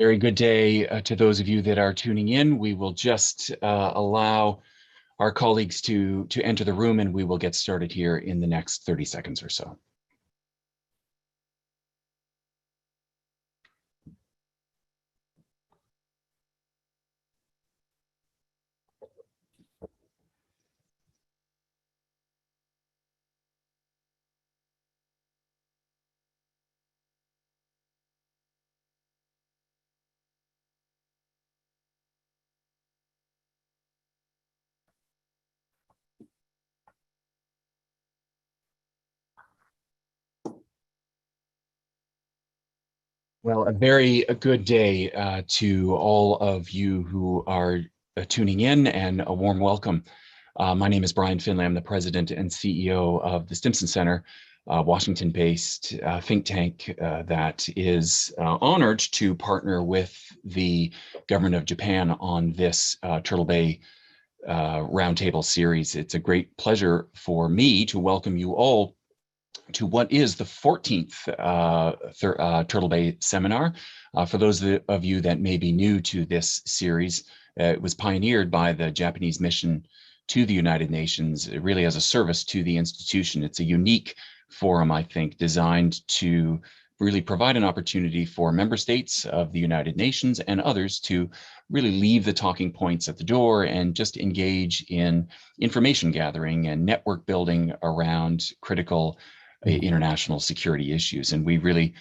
Very good day to those of you that are tuning in. We will just allow our colleagues to enter the room, and we will get started here in the next 30 seconds or so. Well, a very good day to all of you who are tuning in, and a warm welcome. My name is Brian Finlay. I'm the president and CEO of the Stimson Center, Washington-based think tank that is honored to partner with the government of Japan on this Turtle Bay Roundtable series. It's a great pleasure for me to welcome you all to what is the 14th Turtle Bay seminar. For those of you that may be new to this series, it was pioneered by the Japanese mission to the United Nations, really as a service to the institution. It's a unique forum, I think, designed to really provide an opportunity for member states of the United Nations and others to really leave the talking points at the door and just engage in information gathering and network building around critical international security issues. And we really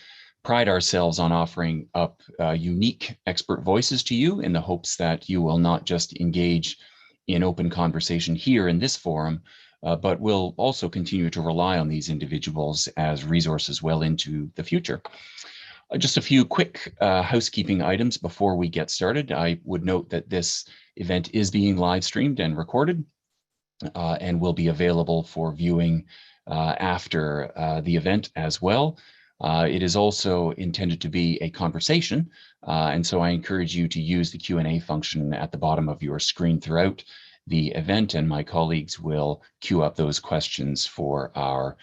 pride ourselves on offering up unique expert voices to you in the hopes that you will not just engage in open conversation here in this forum, but will also continue to rely on these individuals as resources well into the future. Just a few quick housekeeping items before we get started. I would note that this event is being live streamed and recorded and will be available for viewing after the event as well. It is also intended to be a conversation, and so I encourage you to use the Q&A function at the bottom of your screen throughout the event, and my colleagues will queue up those questions for our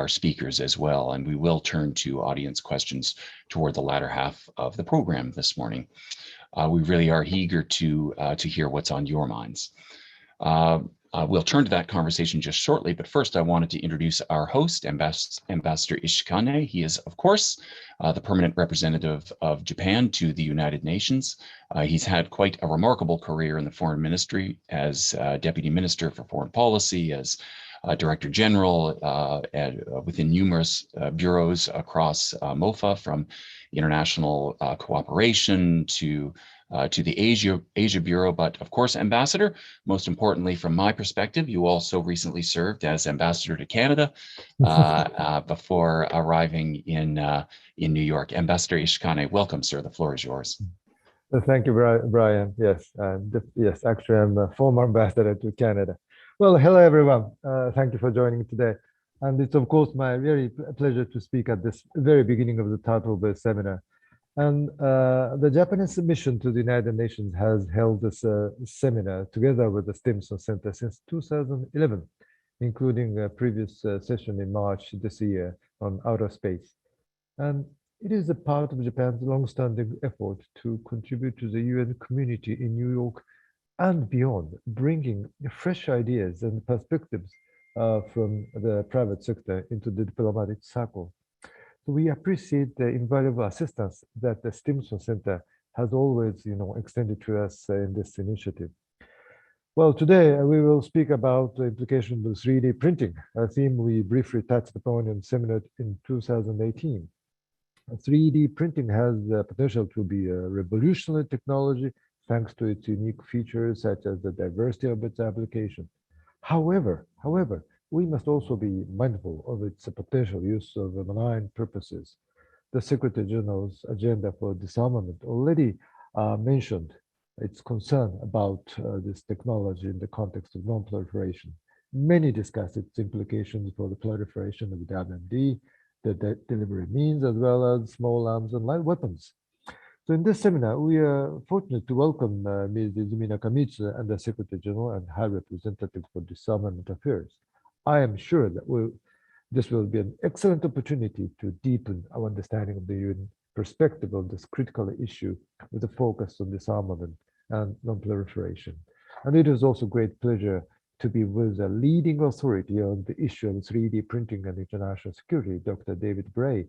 speakers as well. And we will turn to audience questions toward the latter half of the program this morning. We really are eager to hear what's on your minds. We'll turn to that conversation just shortly, but first I wanted to introduce our host, Ambassador Ishikane. He is, of course, the permanent representative of Japan to the United Nations. He's had quite a remarkable career in the foreign ministry as Deputy Minister for Foreign Policy, as Director General within numerous bureaus across MOFA, from international cooperation to the Asia Bureau. But of course, Ambassador, most importantly, from my perspective, you also recently served as Ambassador to Canada before arriving in New York. Ambassador Ishikane, welcome, sir. The floor is yours. Thank you, Brian. Yes, yes. Actually, I'm a former ambassador to Canada. Well, hello, everyone. Thank you for joining today. And it's, of course, my very pleasure to speak at this very beginning of the Turtle Bay seminar. And the Japanese mission to the United Nations has held this seminar together with the Stimson Center since 2011, including a previous session in March this year on outer space. And it is a part of Japan's long-standing effort to contribute to the UN community in New York and beyond, bringing fresh ideas and perspectives from the private sector into the diplomatic circle. So we appreciate the invaluable assistance that the Stimson Center has always, extended to us in this initiative. Well, today we will speak about the implications of 3D printing, a theme we briefly touched upon in seminar in 2018. 3D printing has the potential to be a revolutionary technology thanks to its unique features such as the diversity of its application. However, we must also be mindful of its potential use of malign purposes. The Secretary General's agenda for disarmament already mentioned its concern about this technology in the context of non-proliferation. Many discuss its implications for the proliferation of the WMD, the delivery means, as well as small arms and light weapons. So in this seminar, we are fortunate to welcome Ms. Izumi Nakamitsu and the Secretary General and High Representative for Disarmament Affairs. I am sure that this will be an excellent opportunity to deepen our understanding of the perspective of this critical issue with a focus on disarmament and non-proliferation. And it is also a great pleasure to be with a leading authority on the issue of 3D printing and international security, Dr. David Bray,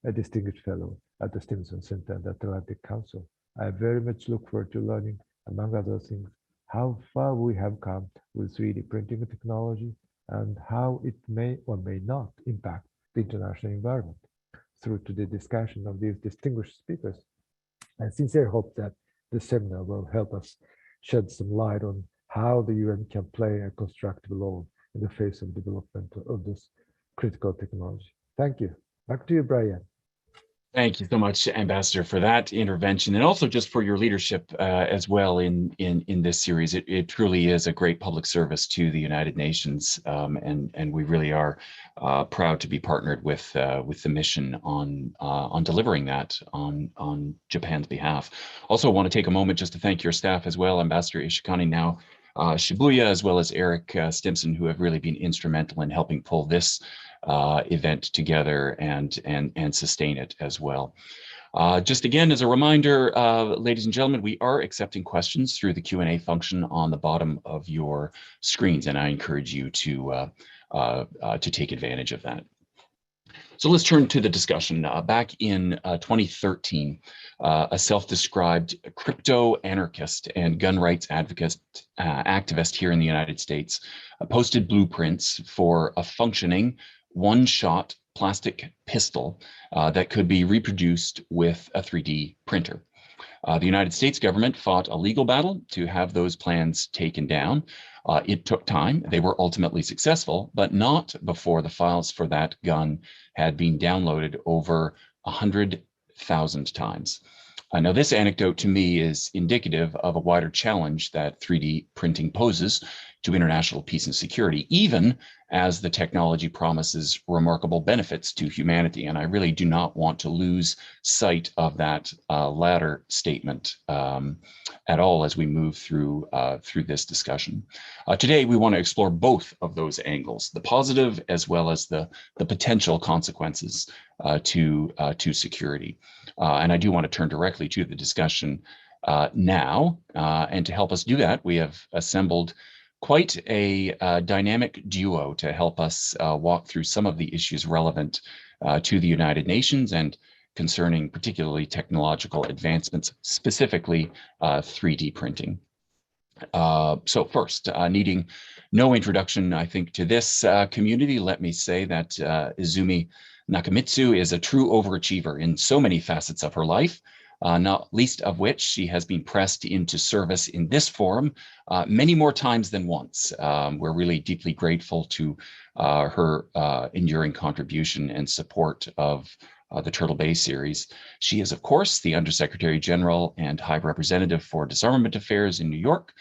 a distinguished fellow at the Stimson Center and the Atlantic Council. I very much look forward to learning, among other things, how far we have come with 3D printing technology and how it may or may not impact the international environment. Through to the discussion of these distinguished speakers, I sincerely hope that this seminar will help us shed some light on how the UN can play a constructive role in the face of development of this critical technology. Thank you. Back to you, Brian. Thank you so much, Ambassador, for that intervention, and also just for your leadership as well in this series. It truly is a great public service to the United Nations, and we really are proud to be partnered with the mission on delivering that on Japan's behalf. Also, want to take a moment just to thank your staff as well, Ambassador Ishikani now Shibuya, as well as Eric Stimson, who have really been instrumental in helping pull this event together and sustain it as well. Just again, as a reminder, ladies and gentlemen, we are accepting questions through the Q&A function on the bottom of your screens, and I encourage you to take advantage of that. So let's turn to the discussion. Back in 2013, a self-described crypto-anarchist and gun rights activist here in the United States posted blueprints for a functioning one-shot plastic pistol that could be reproduced with a 3D printer. The United States government fought a legal battle to have those plans taken down. It took time. They were ultimately successful, but not before the files for that gun had been downloaded over 100,000 times. Now, this anecdote to me is indicative of a wider challenge that 3D printing poses to international peace and security, even as the technology promises remarkable benefits to humanity. And I really do not want to lose sight of that latter statement at all as we move through this discussion. Today, we want to explore both of those angles, the positive as well as the potential consequences to security. And I do want to turn directly to the discussion now. And to help us do that, we have assembled quite a dynamic duo to help us walk through some of the issues relevant to the United Nations and concerning particularly technological advancements, specifically 3D printing. So first, needing no introduction, I think, to this community, let me say that Izumi Nakamitsu is a true overachiever in so many facets of her life, not least of which she has been pressed into service in this forum many more times than once. We're really deeply grateful to her enduring contribution and support of the Turtle Bay series. She is, of course, the Undersecretary General and High Representative for Disarmament Affairs in New York.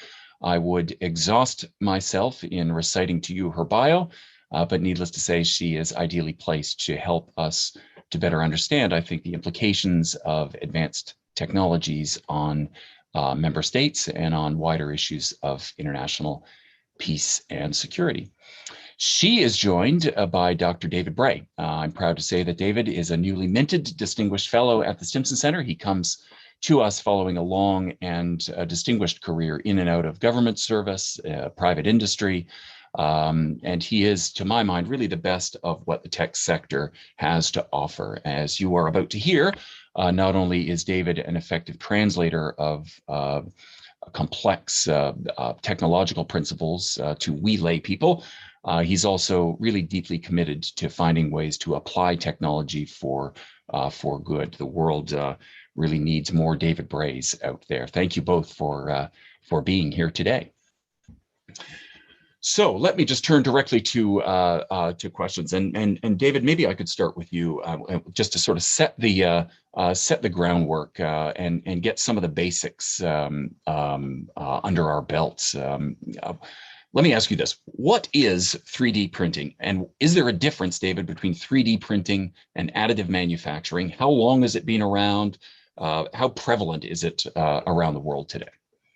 I would exhaust myself in reciting to you her bio, but needless to say, she is ideally placed to help us to better understand, I think, the implications of advanced technologies on member states and on wider issues of international peace and security. She is joined by Dr. David Bray. I'm proud to say that David is a newly minted Distinguished Fellow at the Stimson Center. He comes to us following a long and distinguished career in and out of government service, private industry, and he is, to my mind, really the best of what the tech sector has to offer. As you are about to hear, not only is David an effective translator of complex technological principles to we lay people, he's also really deeply committed to finding ways to apply technology for good. The world really needs more David Brays out there. Thank you both for being here today. So let me just turn directly to questions, and David, maybe I could start with you just to sort of set the groundwork and get some of the basics under our belts. Let me ask you this: what is 3D printing, and is there a difference, David, between 3D printing and additive manufacturing? How long has it been around? How prevalent is it around the world today?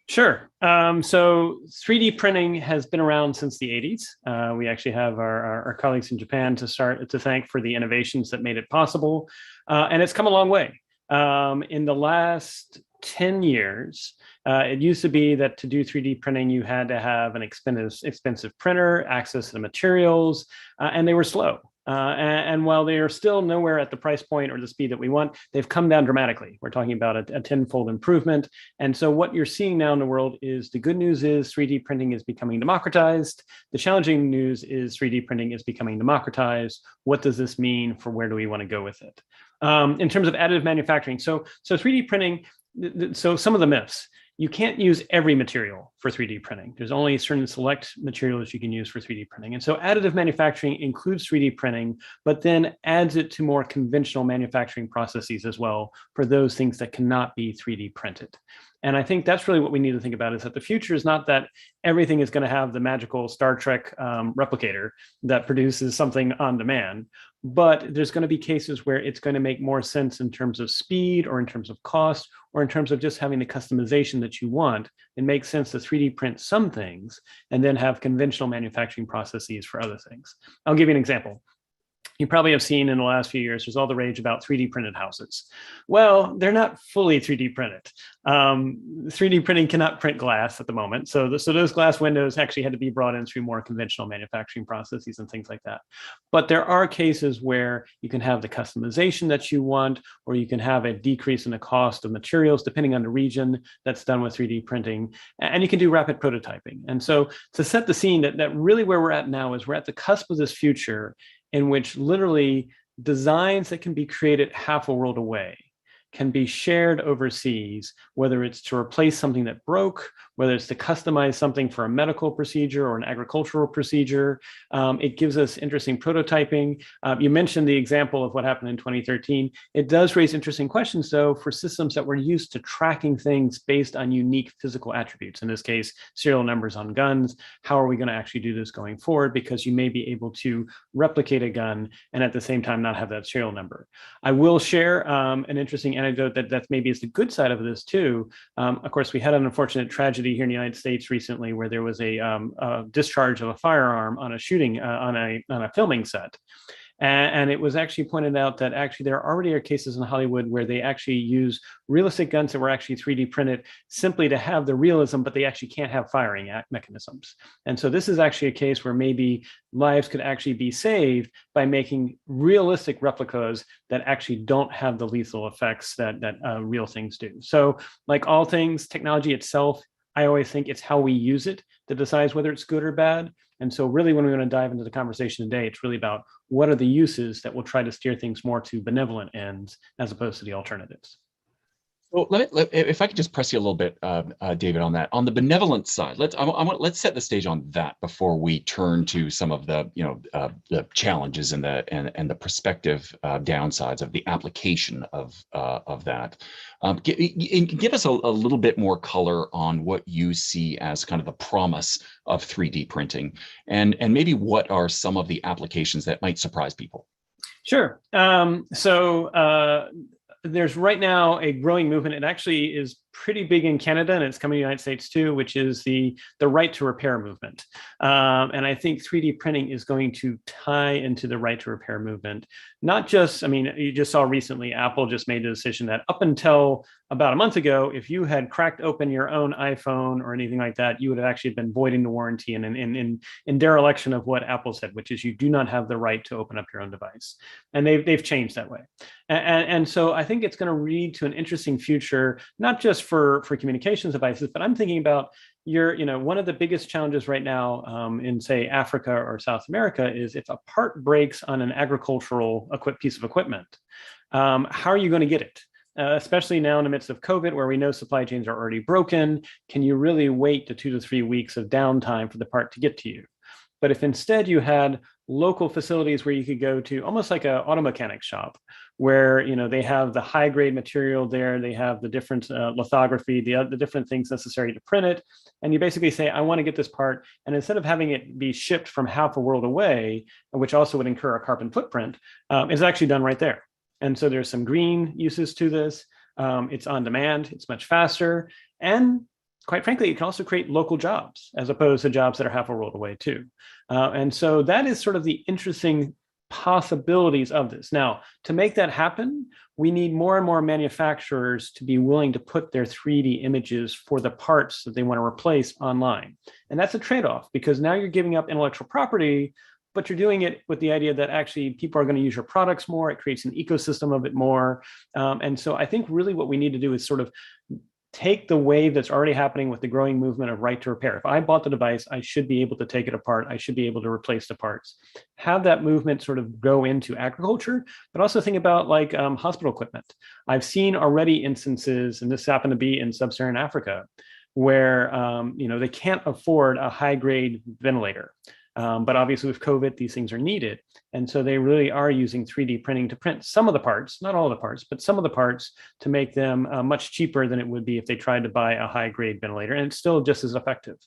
Sure. So 3D printing has been around since the 80s. We actually have our colleagues in Japan to thank for the innovations that made it possible. And it's come a long way. In the last 10 years, it used to be that to do 3D printing, you had to have an expensive printer, access to the materials, and they were slow. And while they are still nowhere at the price point or the speed that we want, they've come down dramatically. We're talking about a tenfold improvement. And so what you're seeing now in the world is, the good news is 3D printing is becoming democratized. The challenging news is 3D printing is becoming democratized. What does this mean for where do we want to go with it? In terms of additive manufacturing, so 3D printing, so some of the myths. You can't use every material for 3D printing. There's only certain select materials you can use for 3D printing. And so additive manufacturing includes 3D printing, but then adds it to more conventional manufacturing processes as well for those things that cannot be 3D printed. And I think that's really what we need to think about, is that the future is not that everything is going to have the magical Star Trek replicator that produces something on demand, but there's going to be cases where it's going to make more sense in terms of speed or in terms of cost or in terms of just having the customization that you want. It makes sense to 3D print some things and then have conventional manufacturing processes for other things. I'll give you an example. You probably have seen in the last few years, there's all the rage about 3D printed houses. Well, they're not fully 3D printed. 3D printing cannot print glass at the moment. So those glass windows actually had to be brought in through more conventional manufacturing processes and things like that. But there are cases where you can have the customization that you want, or you can have a decrease in the cost of materials, depending on the region, that's done with 3D printing. And you can do rapid prototyping. And so to set the scene, that really where we're at now is we're at the cusp of this future in which literally designs that can be created half a world away can be shared overseas, whether it's to replace something that broke, whether it's to customize something for a medical procedure or an agricultural procedure. It gives us interesting prototyping. You mentioned the example of what happened in 2013. It does raise interesting questions, though, for systems that were used to tracking things based on unique physical attributes. In this case, serial numbers on guns. How are we going to actually do this going forward? Because you may be able to replicate a gun and at the same time not have that serial number. I will share an interesting anecdote that maybe is the good side of this too. Of course, we had an unfortunate tragedy here in the United States recently where there was a discharge of a firearm on a shooting on a filming set. And it was actually pointed out that actually there already are cases in Hollywood where they actually use realistic guns that were actually 3D printed simply to have the realism, but they actually can't have firing mechanisms. And so this is actually a case where maybe lives could actually be saved by making realistic replicas that actually don't have the lethal effects that real things do. So like all things, technology itself, I always think it's how we use it that decides whether it's good or bad. And so really when we want to dive into the conversation today, it's really about what are the uses that will try to steer things more to benevolent ends as opposed to the alternatives. Well, if I could just press you a little bit, David, on that. On the benevolent side, let's set the stage on that before we turn to some of the the challenges and the prospective downsides of the application of that. Give us a little bit more color on what you see as kind of the promise of 3D printing, and maybe what are some of the applications that might surprise people. Sure. There's right now a growing movement. It actually is pretty big in Canada, and it's coming to the United States too, which is the right to repair movement. And I think 3D printing is going to tie into the right to repair movement. Not just, I mean, you just saw recently, Apple just made the decision that up until about a month ago, if you had cracked open your own iPhone or anything like that, you would have actually been voiding the warranty and in dereliction of what Apple said, which is you do not have the right to open up your own device. And they've changed that way. And so I think it's going to lead to an interesting future, not just for communications devices, but I'm thinking about one of the biggest challenges right now in say Africa or South America is if a part breaks on an agricultural piece of equipment, how are you going to get it? Especially now in the midst of COVID, where we know supply chains are already broken, can you really wait the 2 to 3 weeks of downtime for the part to get to you? But if instead you had local facilities where you could go to almost like an auto mechanic shop, where they have the high grade material there, they have the different lithography, the different things necessary to print it, and you basically say, I want to get this part, and instead of having it be shipped from half a world away, which also would incur a carbon footprint, is actually done right there. And so there's some green uses to this. It's on demand, it's much faster, and quite frankly, it can also create local jobs as opposed to jobs that are half a world away too. And so that is sort of the interesting possibilities of this. Now, to make that happen, we need more and more manufacturers to be willing to put their 3D images for the parts that they want to replace online. And that's a trade-off, because now you're giving up intellectual property, but you're doing it with the idea that actually people are going to use your products more. It creates an ecosystem of it more. And so I think really what we need to do is sort of take the wave that's already happening with the growing movement of right to repair. If I bought the device, I should be able to take it apart. I should be able to replace the parts. Have that movement sort of go into agriculture, but also think about like hospital equipment. I've seen already instances, and this happened to be in sub-Saharan Africa, where they can't afford a high-grade ventilator. But obviously with COVID, these things are needed. And so they really are using 3D printing to print some of the parts, not all of the parts, but some of the parts to make them much cheaper than it would be if they tried to buy a high grade ventilator. And it's still just as effective.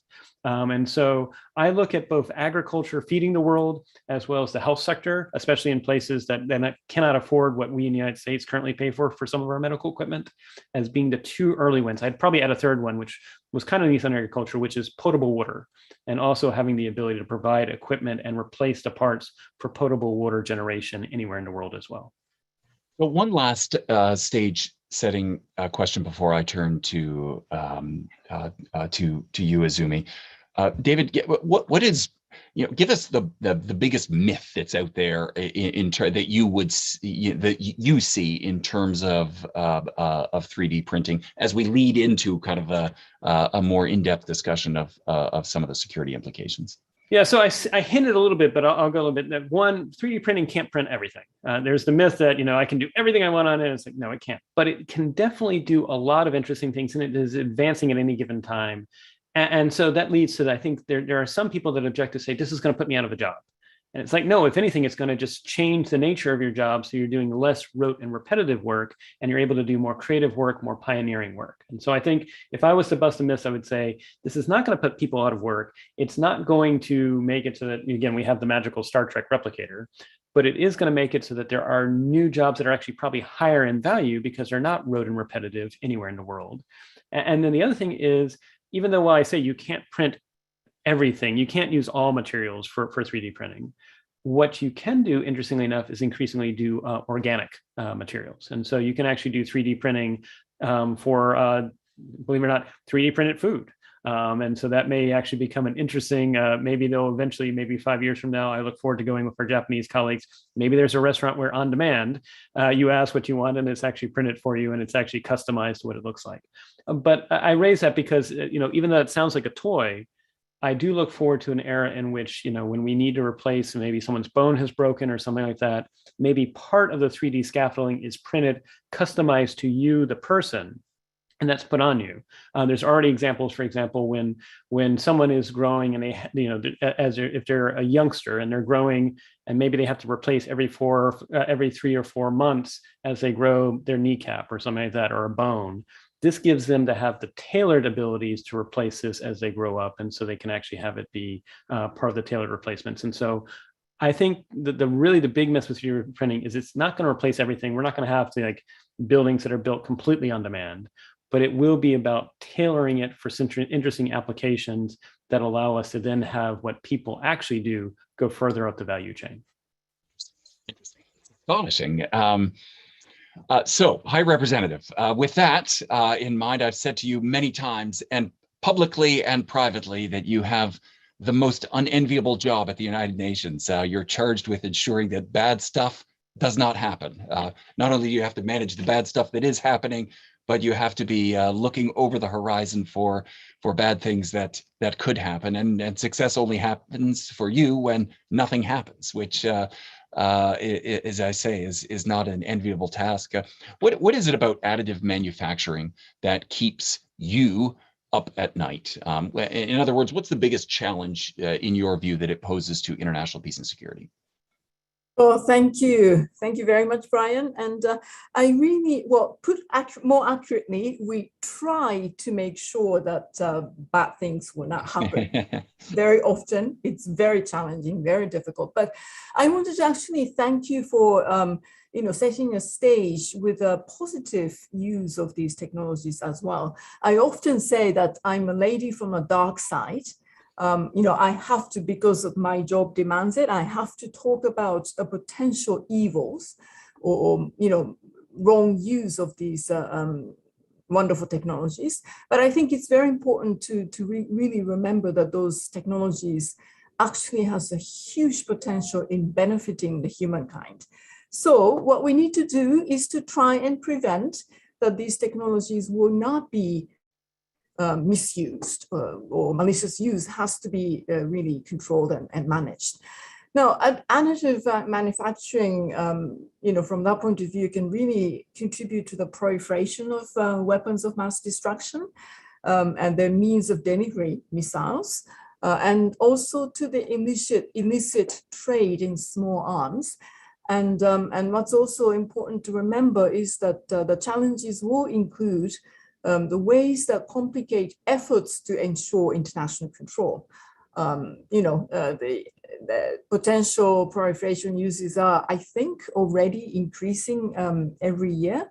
And so I look at both agriculture feeding the world as well as the health sector, especially in places that cannot afford what we in the United States currently pay for some of our medical equipment, as being the two early ones. I'd probably add a third one, which was kind of neat on agriculture, which is potable water, and also having the ability to provide equipment and replace the parts for potable water generation anywhere in the world as well. Well, one last stage setting question before I turn to you, Azumi. David, what is, give us the biggest myth that's out there that you would see, that you see in terms of 3D printing as we lead into kind of a more in-depth discussion of some of the security implications. Yeah, so I hinted a little bit, but I'll go a little bit. That one, 3D printing can't print everything. There's the myth that, I can do everything I want on it. It's like, no, it can't. But it can definitely do a lot of interesting things, and it is advancing at any given time. And so that leads to, I think there are some people that object to say, this is going to put me out of a job. And it's like, no, if anything, it's going to just change the nature of your job. So you're doing less rote and repetitive work, and you're able to do more creative work, more pioneering work. And so I think if I was to bust a myth, I would say, this is not going to put people out of work. It's not going to make it so that, again, we have the magical Star Trek replicator, but it is going to make it so that there are new jobs that are actually probably higher in value because they're not rote and repetitive anywhere in the world. And then the other thing is, even though while I say you can't print everything, you can't use all materials for 3D printing. What you can do, interestingly enough, is increasingly do organic materials. And so you can actually do 3D printing for, believe it or not, 3D printed food. And so that may actually become an interesting, maybe they'll eventually, maybe 5 years from now, I look forward to going with our Japanese colleagues. Maybe there's a restaurant where on demand, you ask what you want and it's actually printed for you and it's actually customized to what it looks like. But I raise that because, even though it sounds like a toy, I do look forward to an era in which, when we need to replace, maybe someone's bone has broken or something like that, maybe part of the 3D scaffolding is printed, customized to you, the person, and that's put on you. There's already examples, for example, when someone is growing and they, if they're a youngster and they're growing and maybe they have to replace every 3 or 4 months as they grow their kneecap or something like that, or a bone. This gives them to have the tailored abilities to replace this as they grow up. And so they can actually have it be part of the tailored replacements. And so I think the really the big mess with 3D printing is it's not going to replace everything. We're not going to have like buildings that are built completely on demand, but it will be about tailoring it for interesting applications that allow us to then have what people actually do go further up the value chain. Interesting. Astonishing. So, High Representative, with that in mind, I've said to you many times, and publicly and privately, that you have the most unenviable job at the United Nations. You're charged with ensuring that bad stuff does not happen. Not only do you have to manage the bad stuff that is happening, but you have to be looking over the horizon for bad things that could happen. And success only happens for you when nothing happens, which as I say, is not an enviable task. What is it about additive manufacturing that keeps you up at night? In other words, what's the biggest challenge in your view that it poses to international peace and security? Well, thank you. Thank you very much, Brian. And I really, more accurately, we try to make sure that bad things will not happen. Very often, it's very challenging, very difficult. But I wanted to actually thank you for, setting a stage with a positive use of these technologies as well. I often say that I'm a lady from a dark side. I have to, because of my job demands it, I have to talk about the potential evils or wrong use of these wonderful technologies. But I think it's very important to really remember that those technologies actually has a huge potential in benefiting the humankind. So what we need to do is to try and prevent that these technologies will not be misused or malicious use has to be really controlled and managed. Now, additive manufacturing, from that point of view, can really contribute to the proliferation of weapons of mass destruction and their means of delivery, missiles, and also to the illicit trade in small arms. And what's also important to remember is that the challenges will include the ways that complicate efforts to ensure international control. The potential proliferation uses are, I think, already increasing every year,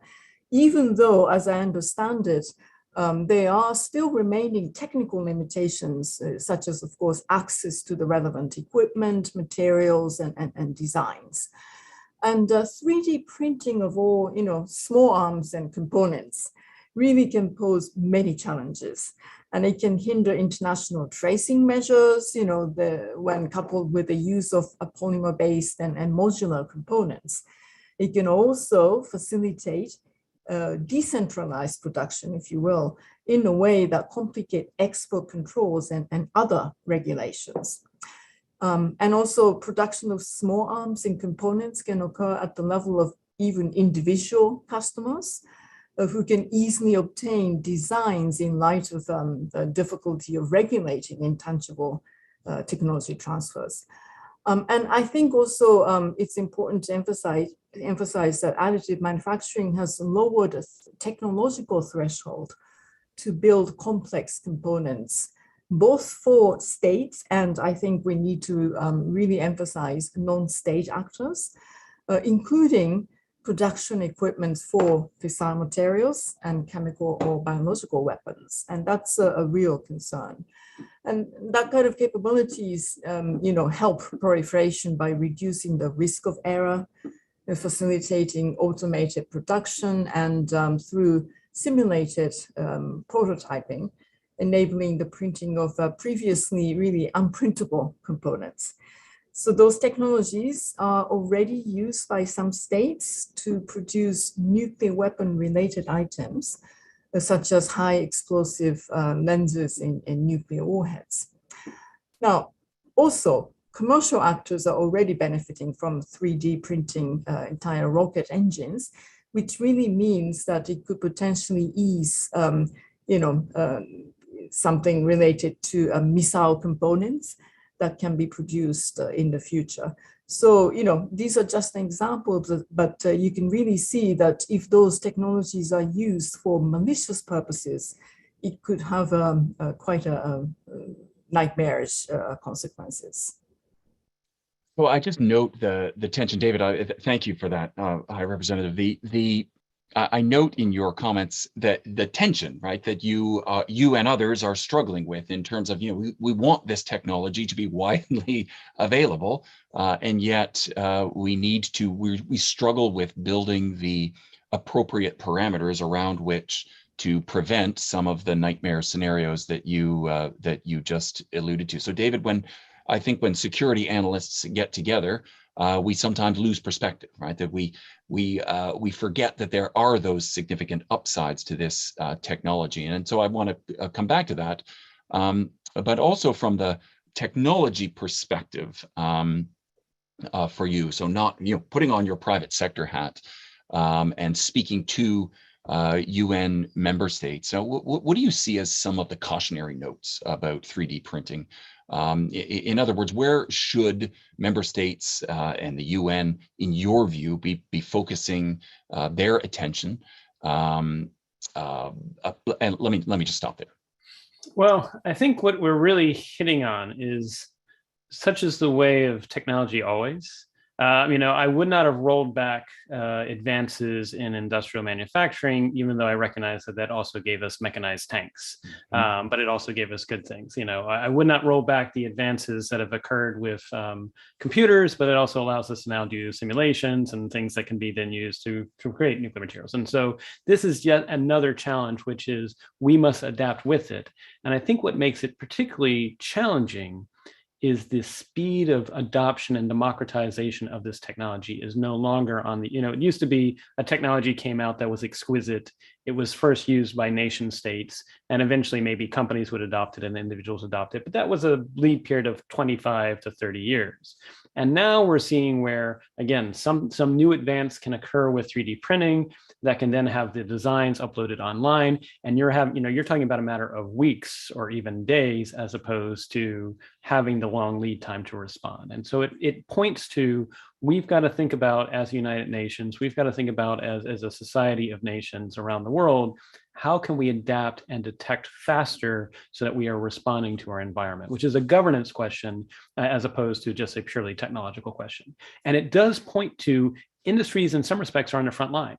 even though, as I understand it, there are still remaining technical limitations, such as, of course, access to the relevant equipment, materials, and designs. And 3D printing of all, small arms and components really can pose many challenges. And it can hinder international tracing measures, when coupled with the use of a polymer-based and modular components. It can also facilitate decentralized production, if you will, in a way that complicate export controls and other regulations. And also production of small arms and components can occur at the level of even individual customers who can easily obtain designs in light of the difficulty of regulating intangible technology transfers. And I think also it's important to emphasize that additive manufacturing has lowered a technological threshold to build complex components, both for states, and I think we need to really emphasize non-state actors, including production equipment for fissile materials and chemical or biological weapons. And that's a real concern. And that kind of capabilities, help proliferation by reducing the risk of error, facilitating automated production, and through simulated prototyping, enabling the printing of previously really unprintable components. So those technologies are already used by some states to produce nuclear weapon related items, such as high explosive lenses in nuclear warheads. Now, also, commercial actors are already benefiting from 3D printing entire rocket engines, which really means that it could potentially ease, something related to missile components that can be produced in the future. So, these are just examples, but you can really see that if those technologies are used for malicious purposes, it could have quite a nightmarish consequences. Well, I just note the tension, David. Thank you for that, High Representative. I note in your comments that the tension, right, that you and others are struggling with in terms of, we want this technology to be widely available, and yet we struggle with building the appropriate parameters around which to prevent some of the nightmare scenarios that you just alluded to. So, David, when security analysts get together, we sometimes lose perspective, right? That we forget that there are those significant upsides to this technology. And so I want to come back to that, but also from the technology perspective for you. So not, putting on your private sector hat and speaking to UN member states. So what do you see as some of the cautionary notes about 3D printing? In other words, where should member states and the UN, in your view, be focusing their attention? And let me just stop there. Well, I think what we're really hitting on is, such is the way of technology always, I would not have rolled back advances in industrial manufacturing, even though I recognize that that also gave us mechanized tanks, but it also gave us good things. I would not roll back the advances that have occurred with computers, but it also allows us to now do simulations and things that can be then used to create nuclear materials. And so this is yet another challenge, which is we must adapt with it. And I think what makes it particularly challenging is the speed of adoption and democratization of this technology is no longer on the, it used to be a technology came out that was exquisite. It was first used by nation states, and eventually maybe companies would adopt it and individuals adopt it. But that was a lead period of 25 to 30 years. And now we're seeing where, again, some new advance can occur with 3D printing that can then have the designs uploaded online. And you're talking about a matter of weeks or even days, as opposed to having the long lead time to respond. And so it points to, we've got to think about, as United Nations, we've got to think about as a society of nations around the world, how can we adapt and detect faster so that we are responding to our environment, which is a governance question as opposed to just a purely technological question. And it does point to industries in some respects are on the front line.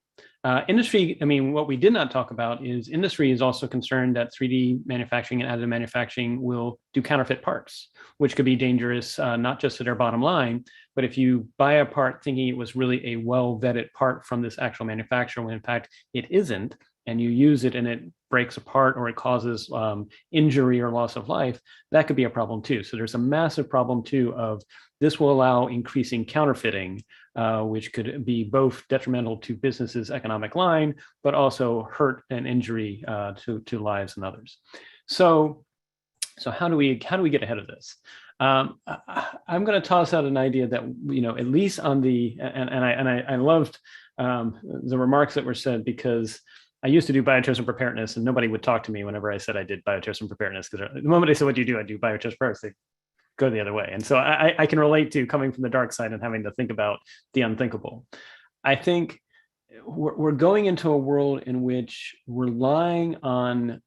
Industry, what we did not talk about is industry is also concerned that 3D manufacturing and additive manufacturing will do counterfeit parts, which could be dangerous, not just to their bottom line, but if you buy a part thinking it was really a well-vetted part from this actual manufacturer, when in fact it isn't, and you use it and it breaks apart or it causes injury or loss of life, that could be a problem too. So there's a massive problem too of this will allow increasing counterfeiting, which could be both detrimental to businesses' economic line, but also hurt and injury to lives and others. So how do we get ahead of this? I'm going to toss out an idea that, at least on the, and I loved the remarks that were said, because I used to do bioterrorism preparedness and nobody would talk to me whenever I said I did bioterrorism preparedness, because the moment I said, what do you do? I do bioterrorism preparedness. They go the other way. And so I can relate to coming from the dark side and having to think about the unthinkable. I think we're going into a world in which relying on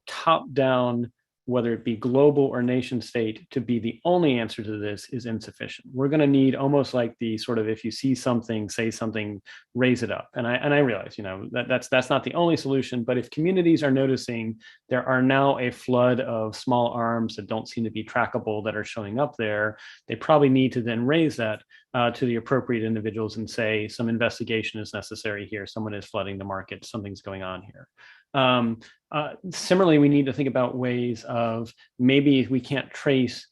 top-down, whether it be global or nation state, to be the only answer to this is insufficient. We're going to need almost like the sort of, if you see something, say something, raise it up. And I realize, that's not the only solution, but if communities are noticing there are now a flood of small arms that don't seem to be trackable that are showing up there, they probably need to then raise that to the appropriate individuals and say some investigation is necessary here. Someone is flooding the market. Something's going on here. Similarly, we need to think about ways of, maybe if we can't trace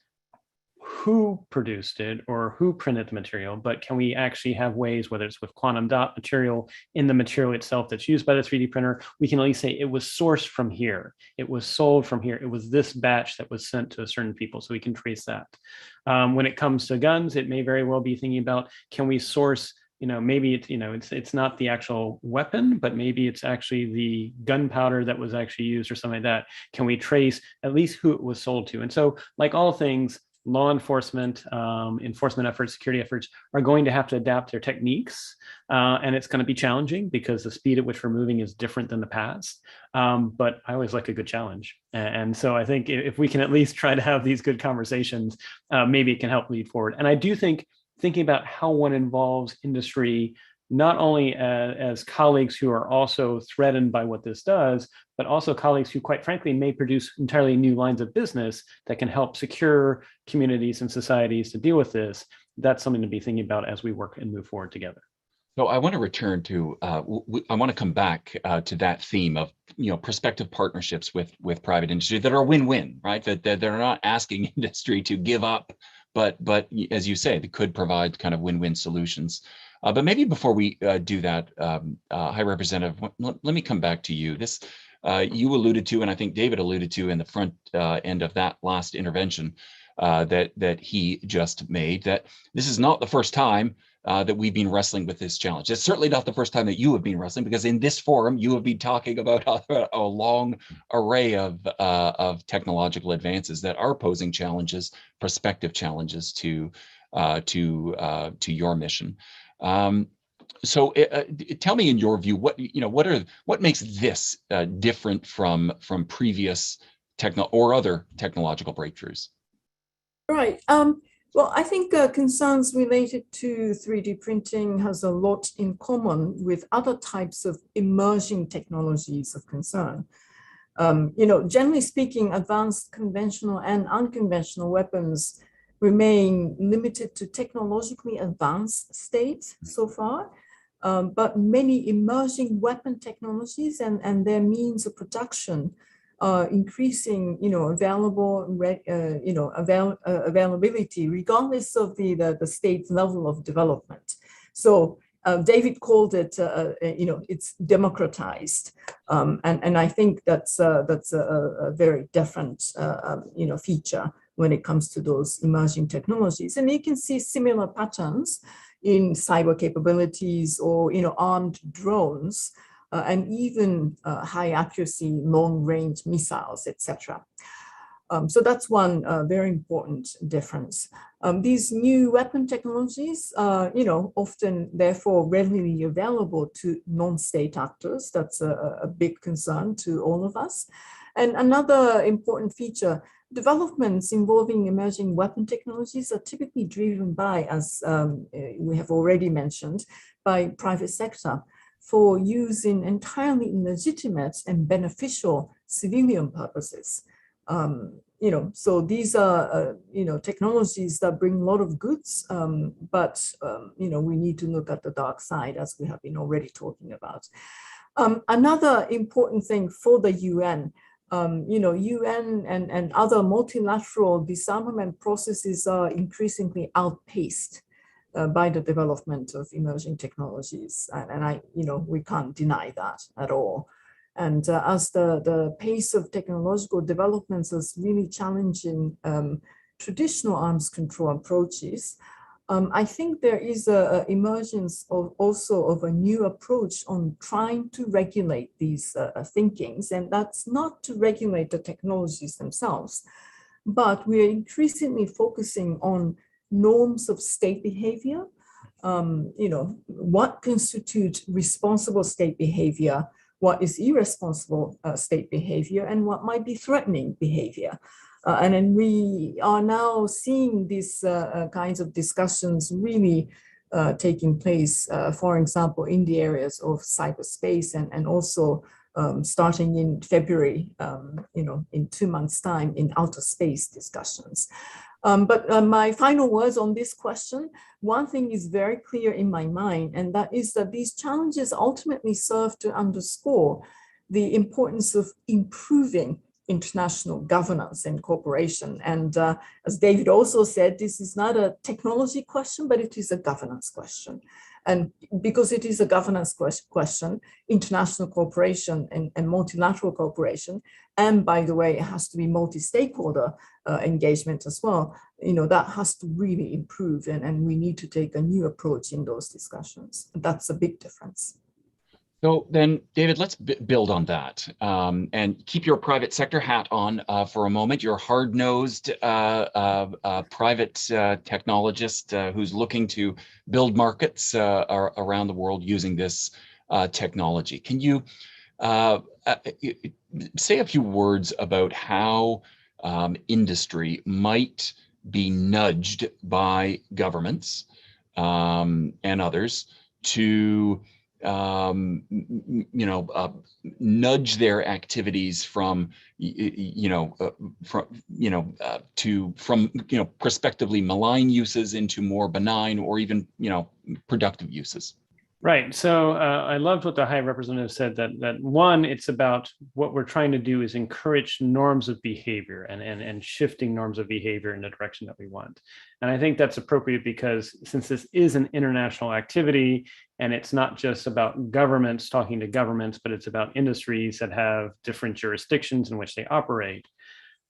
who produced it or who printed the material, but can we actually have ways, whether it's with quantum dot material in the material itself that's used by the 3D printer, we can at least say it was sourced from here, it was sold from here, it was this batch that was sent to certain people, so we can trace that. When it comes to guns, it may very well be thinking about, can we source, maybe it's not the actual weapon, but maybe it's actually the gunpowder that was actually used or something like that. Can we trace at least who it was sold to? And so, like all things, law enforcement, enforcement efforts, security efforts are going to have to adapt their techniques. And it's going to be challenging because the speed at which we're moving is different than the past. But I always like a good challenge. And so I think if we can at least try to have these good conversations, maybe it can help lead forward. And I do think thinking about how one involves industry, not only as colleagues who are also threatened by what this does, but also colleagues who, quite frankly, may produce entirely new lines of business that can help secure communities and societies to deal with this. That's something to be thinking about as we work and move forward together. So I want to return to, I want to come back to that theme of, prospective partnerships with private industry that are win-win, right? That they're not asking industry to give up, but as you say, they could provide kind of win-win solutions. But maybe before we do that, High Representative, let me come back to you. This you alluded to, and I think David alluded to in the front end of that last intervention that he just made, that this is not the first time that we've been wrestling with this challenge. It's certainly not the first time that you have been wrestling, because in this forum, you have been talking about a long array of technological advances that are posing challenges, prospective challenges to your mission. So tell me, in your view, what makes this different from previous other technological breakthroughs? Right. Well, I think concerns related to 3D printing has a lot in common with other types of emerging technologies of concern. Generally speaking, advanced conventional and unconventional weapons remain limited to technologically advanced states so far. But many emerging weapon technologies and their means of production are increasing, availability regardless of the state level of development. So David called it, it's democratized, and I think that's a very different, feature when it comes to those emerging technologies. And you can see similar patterns in cyber capabilities or armed drones, and even high accuracy, long range missiles, etc. So that's one very important difference. These new weapon technologies are, often therefore readily available to non-state actors. That's a big concern to all of us. And another important feature, developments involving emerging weapon technologies are typically driven by, as we have already mentioned, by private sector for use in entirely legitimate and beneficial civilian purposes. So these are, technologies that bring a lot of goods, but, we need to look at the dark side, as we have been already talking about. Another important thing for the UN, UN and other multilateral disarmament processes are increasingly outpaced by the development of emerging technologies. And we can't deny that at all. And as the pace of technological developments is really challenging traditional arms control approaches, I think there is an emergence also of a new approach on trying to regulate these thinkings. And that's not to regulate the technologies themselves, but we are increasingly focusing on norms of state behavior. What constitutes responsible state behavior, what is irresponsible state behavior, and what might be threatening behavior. And then we are now seeing these kinds of discussions really taking place, for example, in the areas of cyberspace and also starting in February, in 2 months' time in outer space discussions. But my final words on this question, one thing is very clear in my mind, and that is that these challenges ultimately serve to underscore the importance of improving international governance and cooperation. And as David also said, this is not a technology question, but it is a governance question. And because it is a governance question, international cooperation and multilateral cooperation, and by the way, it has to be multi-stakeholder engagement as well, that has to really improve, and we need to take a new approach in those discussions. That's a big difference. So then, David, let's build on that and keep your private sector hat on for a moment. You're a hard-nosed private technologist who's looking to build markets around the world using this technology. Can you say a few words about how industry might be nudged by governments and others to nudge their activities from prospectively malign uses into more benign or even productive uses? Right. So I loved what the High Representative said, that one, it's about what we're trying to do is encourage norms of behavior and shifting norms of behavior in the direction that we want. And I think that's appropriate because since this is an international activity and it's not just about governments talking to governments, but it's about industries that have different jurisdictions in which they operate.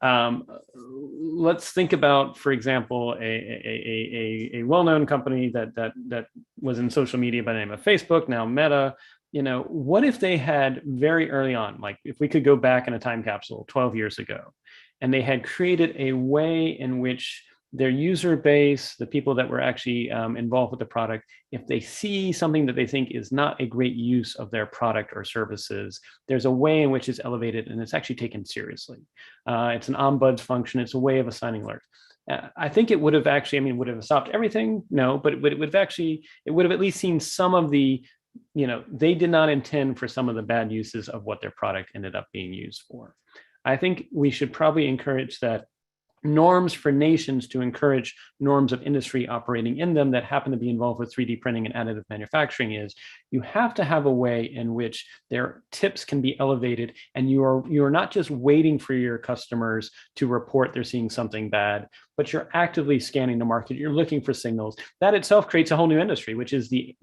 Let's think about, for example, a well-known company that was in social media by the name of Facebook, now Meta. What if they had very early on, like if we could go back in a time capsule 12 years ago, and they had created a way in which their user base, the people that were actually involved with the product, if they see something that they think is not a great use of their product or services, there's a way in which it's elevated and it's actually taken seriously. It's an ombuds function. It's a way of assigning alerts. I think it would have actually, I mean, would have stopped everything? No, but it would have actually, it would have at least seen some of the, they did not intend for some of the bad uses of what their product ended up being used for. I think we should probably encourage that norms for nations to encourage norms of industry operating in them that happen to be involved with 3D printing and additive manufacturing is you have to have a way in which their tips can be elevated, and you are not just waiting for your customers to report they're seeing something bad, but you're actively scanning the market. You're looking for signals. That itself creates a whole new industry, which is the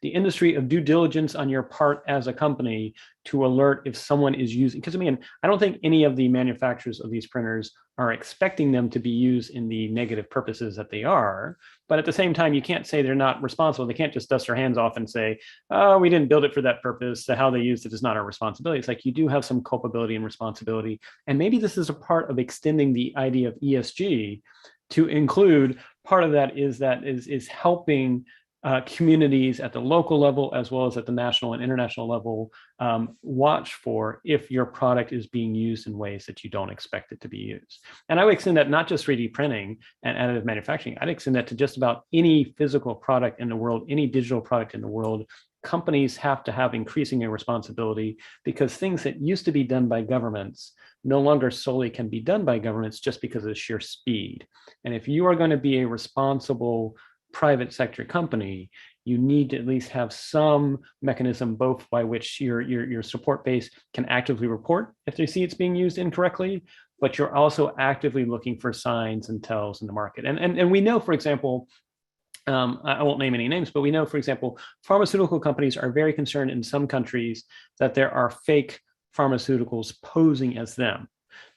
industry of due diligence on your part as a company to alert if someone is using, because I mean, I don't think any of the manufacturers of these printers are expecting them to be used in the negative purposes that they are. But at the same time, you can't say they're not responsible. They can't just dust their hands off and say, oh, we didn't build it for that purpose. So how they used it is not our responsibility. It's like you do have some culpability and responsibility. And maybe this is a part of extending the idea of ESG to include part of that is helping communities at the local level as well as at the national and international level watch for if your product is being used in ways that you don't expect it to be used. And I would extend that not just 3D printing and additive manufacturing, I'd extend that to just about any physical product in the world, any digital product in the world. Companies have to have increasing responsibility because things that used to be done by governments no longer solely can be done by governments just because of the sheer speed. And if you are going to be a responsible private sector company, you need to at least have some mechanism both by which your support base can actively report if they see it's being used incorrectly, but you're also actively looking for signs and tells in the market. And we know, for example, I won't name any names, but we know, for example, pharmaceutical companies are very concerned in some countries that there are fake pharmaceuticals posing as them.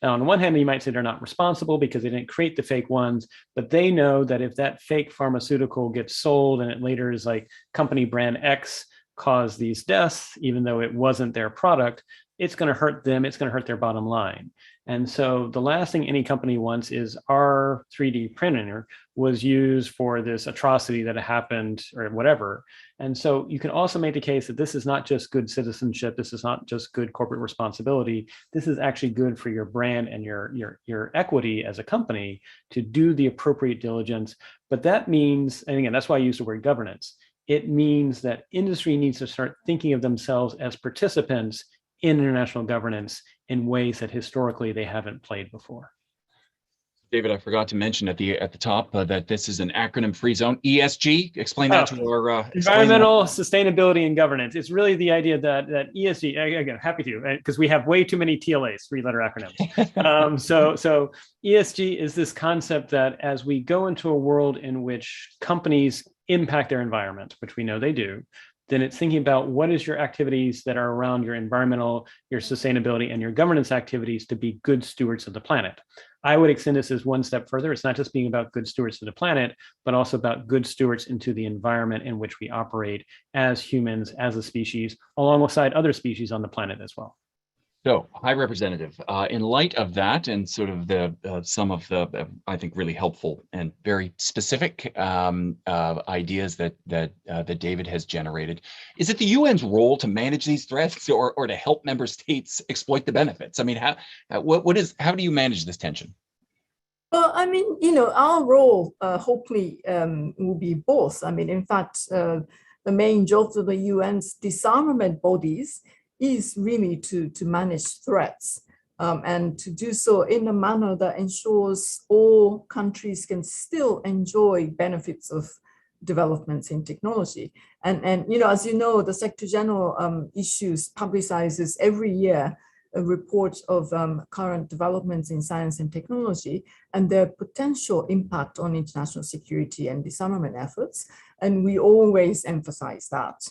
Now, on the one hand, you might say they're not responsible because they didn't create the fake ones, but they know that if that fake pharmaceutical gets sold and it later is like company brand X caused these deaths, even though it wasn't their product, it's going to hurt them, it's going to hurt their bottom line. And so the last thing any company wants is our 3D printer was used for this atrocity that happened or whatever. And so you can also make the case that this is not just good citizenship, this is not just good corporate responsibility, this is actually good for your brand and your equity as a company to do the appropriate diligence. But that means, and again, that's why I use the word governance, it means that industry needs to start thinking of themselves as participants in international governance in ways that historically they haven't played before. David, I forgot to mention at the top that this is an acronym-free zone. ESG. Explain that to our environmental sustainability and governance. It's really the idea that ESG. Again, happy to, because we have way too many TLAs, three-letter acronyms. So ESG is this concept that as we go into a world in which companies impact their environment, which we know they do, then it's thinking about what is your activities that are around your environmental, your sustainability, and your governance activities to be good stewards of the planet. I would extend this as one step further. It's not just being about good stewards of the planet, but also about good stewards into the environment in which we operate as humans, as a species, alongside other species on the planet as well. So, High Representative, in light of that and sort of the some of the, I think, really helpful and very specific ideas that David has generated, is it the UN's role to manage these threats or to help member states exploit the benefits? I mean, how do you manage this tension? Well, I mean, our role hopefully will be both. I mean, in fact, the main job of the UN's disarmament bodies is really to manage threats and to do so in a manner that ensures all countries can still enjoy benefits of developments in technology. And as you know, the Secretary General issues, publicizes every year a report of current developments in science and technology and their potential impact on international security and disarmament efforts. And we always emphasize that.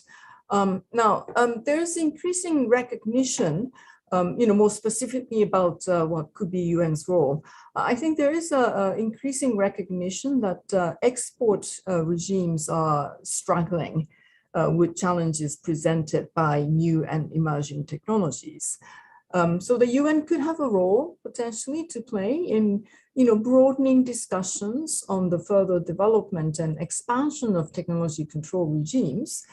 Now, there's increasing recognition, more specifically about what could be UN's role. I think there is an increasing recognition that export regimes are struggling with challenges presented by new and emerging technologies. So the UN could have a role potentially to play in, broadening discussions on the further development and expansion of technology control regimes.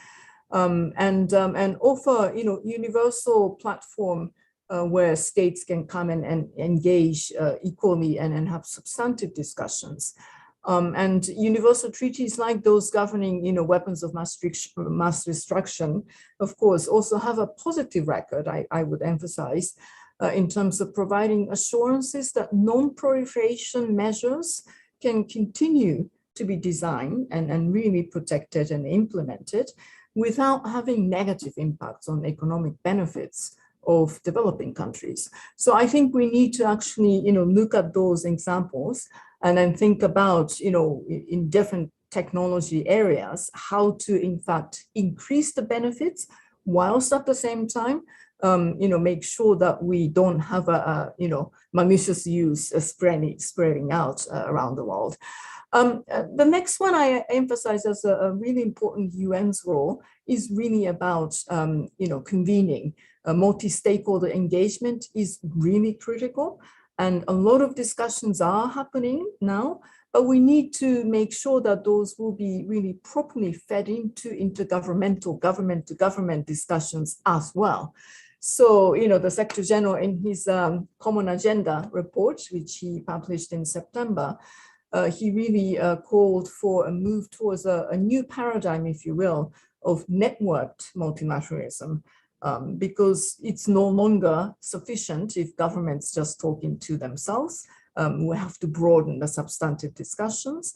And offer, universal platform where states can come and engage equally and have substantive discussions. And universal treaties like those governing, weapons of mass destruction, of course, also have a positive record, I would emphasize, in terms of providing assurances that non-proliferation measures can continue to be designed and really protected and implemented without having negative impacts on economic benefits of developing countries. So I think we need to actually, look at those examples and then think about, in different technology areas, how to, in fact, increase the benefits whilst at the same time, make sure that we don't have malicious use spreading out around the world. The next one I emphasize as a really important UN's role is really about, convening. Multi-stakeholder engagement is really critical, and a lot of discussions are happening now, but we need to make sure that those will be really properly fed into intergovernmental, government-to-government discussions as well. So, the Secretary General in his Common Agenda report, which he published in September, he really called for a move towards a new paradigm, if you will, of networked multilateralism, because it's no longer sufficient if governments just talking to themselves. We have to broaden the substantive discussions.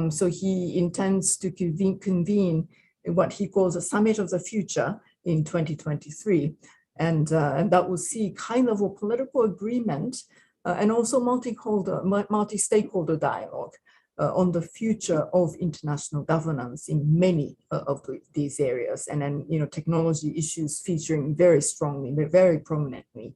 So he intends to convene what he calls a Summit of the Future in 2023. And that will see high-level political agreement and also multi-stakeholder dialogue on the future of international governance in many of these areas, and then technology issues featuring very strongly, very prominently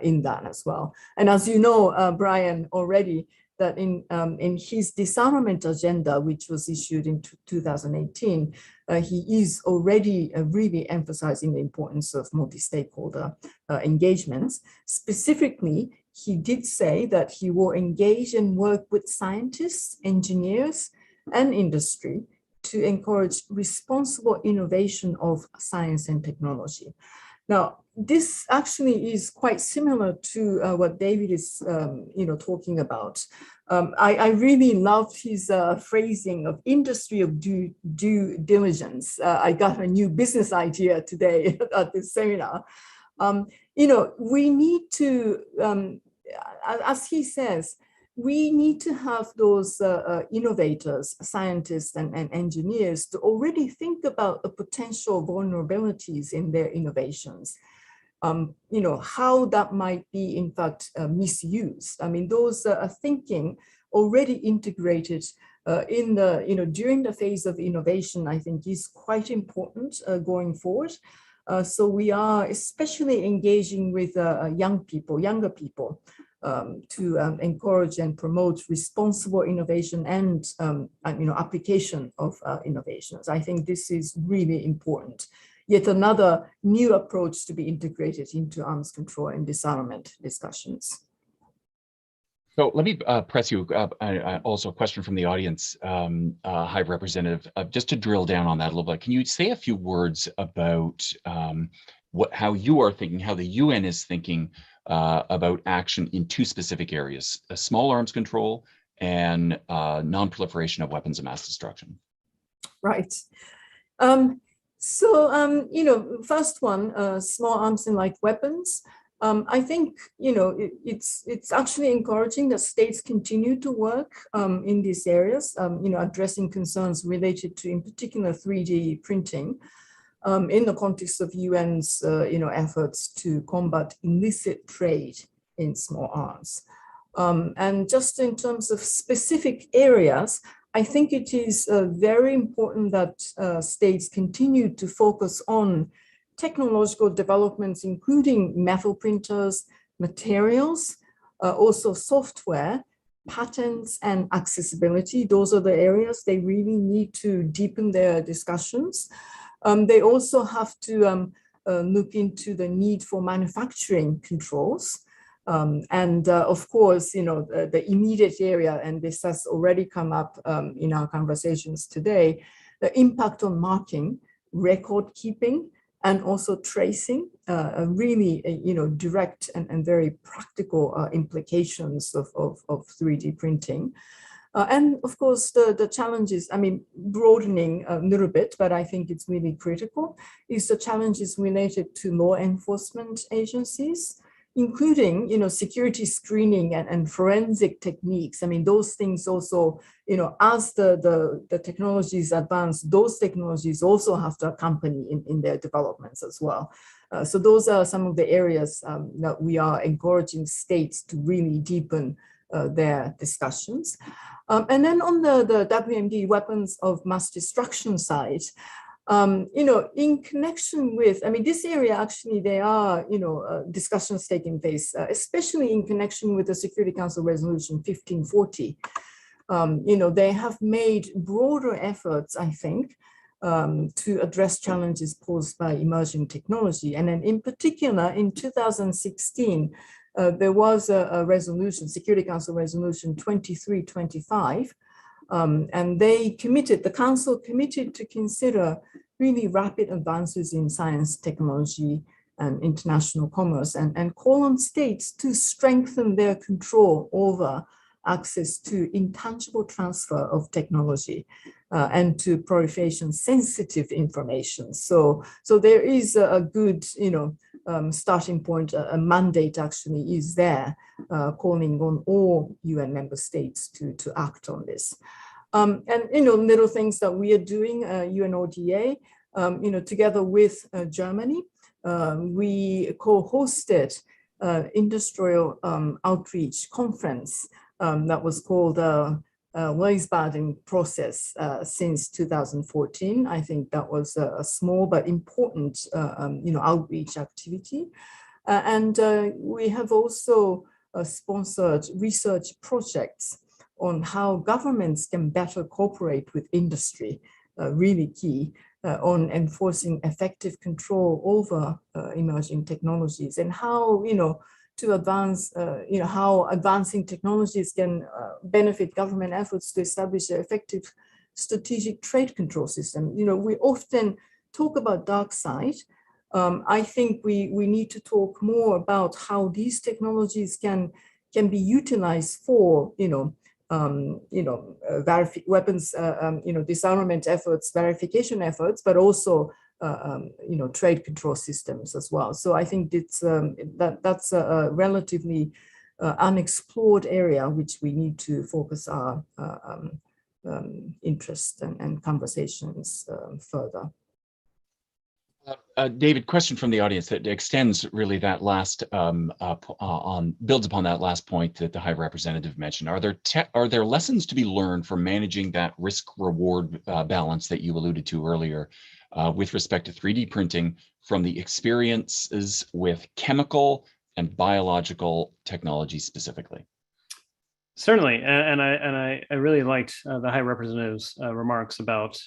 in that as well. And as you know, Brian, already that in his disarmament agenda, which was issued in 2018, he is already really emphasizing the importance of multi-stakeholder engagements. Specifically, he did say that he will engage and work with scientists, engineers, and industry to encourage responsible innovation of science and technology. Now, this actually is quite similar to what David is, talking about. I really loved his phrasing of industry of due diligence. I got a new business idea today at this seminar. We need to, as he says, we need to have those innovators, scientists, and engineers to already think about the potential vulnerabilities in their innovations. How that might be, in fact, misused. I mean, those thinking already integrated in the, during the phase of innovation, I think is quite important going forward. So we are especially engaging with younger people, to encourage and promote responsible innovation and application of innovations. I think this is really important. Yet another new approach to be integrated into arms control and disarmament discussions. So let me press you. Also, a question from the audience, High Representative, just to drill down on that a little bit. Can you say a few words about how you are thinking, how the UN is thinking about action in two specific areas: small arms control and non-proliferation of weapons of mass destruction? Right. First one, small arms and light weapons. I think, it's actually encouraging that states continue to work in these areas, addressing concerns related to, in particular, 3D printing in the context of UN's, efforts to combat illicit trade in small arms. And just in terms of specific areas, I think it is very important that states continue to focus on technological developments, including metal printers, materials, also software, patents, and accessibility. Those are the areas they really need to deepen their discussions. They also have to look into the need for manufacturing controls. Of course, the immediate area, and this has already come up in our conversations today, the impact on marking, record keeping, and also tracing, really, direct and very practical implications of 3D printing. And of course, the challenges, I mean, broadening a little bit, but I think it's really critical, is the challenges related to law enforcement agencies, including, security screening and forensic techniques. I mean, those things also, as the technologies advance, those technologies also have to accompany in their developments as well. So those are some of the areas that we are encouraging states to really deepen their discussions. And then on the WMD, weapons of mass destruction side, in connection with, I mean, this area actually, there are, discussions taking place, especially in connection with the Security Council Resolution 1540. They have made broader efforts, I think, to address challenges posed by emerging technology. And then in particular, in 2016, there was a resolution, Security Council Resolution 2325, and the Council committed to consider really rapid advances in science, technology, and international commerce, and call on states to strengthen their control over access to intangible transfer of technology and to proliferation sensitive information. So there is a good, starting point, a mandate actually is there, calling on all UN member states to act on this. And, little things that we are doing, UNODA, together with Germany, we co-hosted industrial outreach conference that was called Wiesbaden process since 2014. I think that was a small but important, outreach activity. And we have also sponsored research projects on how governments can better cooperate with industry, really key, on enforcing effective control over emerging technologies, and how, to advance, how advancing technologies can benefit government efforts to establish an effective strategic trade control system. We often talk about dark side. I think we need to talk more about how these technologies can be utilized for, weapons, disarmament efforts, verification efforts, but also trade control systems as well. So I think it's that's a relatively unexplored area which we need to focus our interest and conversations further. David, question from the audience that extends really that last builds upon that last point that the High Representative mentioned. Are there lessons to be learned from managing that risk-reward balance that you alluded to earlier with respect to 3D printing from the experiences with chemical and biological technology specifically? Certainly, and I really liked the High Representative's remarks about